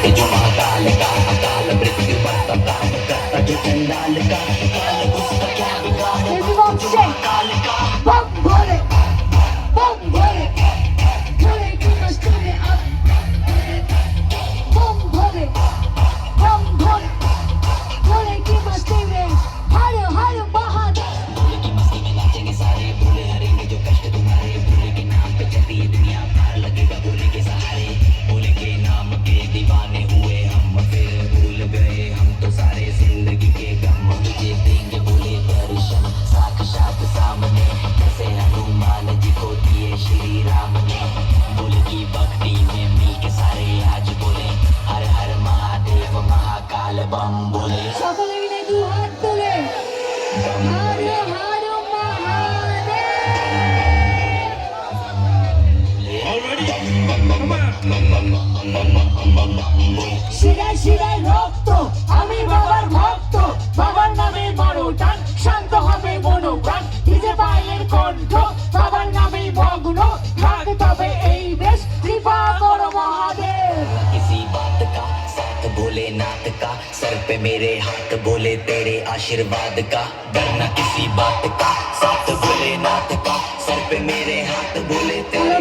के जो महाकाल का अकाल मृत्यु मरता प्राण करता जो चंडाल का काल उसका क्या बिगाड़ जो महाकाल का बम भोले भोले की मस्ती में अब बम भोले भोले की मस्ती में हर हर महादेव। भोले की मस्ती में नाचेंगे सारे भोले हरेंगे जो कष्ट तुम्हारे भोले के नाम पे चलती है दुनिया पार लगेगा भोले के सहारे भोले के नाम के दीवाने हुए हम फिर भूल गए हम तो सारे जिंदगी के गम मुझे देंगे भोले दर्शन साक्षात सामने जैसे हनुमान जी को दिए श्री राम ने भोले की भक्ति में मिल के सारे आज बोले हर हर महादेव महाकाल बम बोले সকলে মিলে দু হাত তুলে হর হর মহাদেব। শিরায় শিরায় রক্ত আমি বাবার ভক্ত বাবার নামে বড় টান শান্ত হবে মনোপ্রাণ ডিজে পায়ের কণ্ঠ বাবার নামে মগ্ন থাক তবে এই বেশ কৃপা করো মহাদেব। किसी बात का साथ भोलेनाथ का सर पे मेरे हाथ बोले तेरे आशीर्वाद का डरना किसी बात का साथ भोलेनाथ का सर पे मेरे हाथ बोले तेरे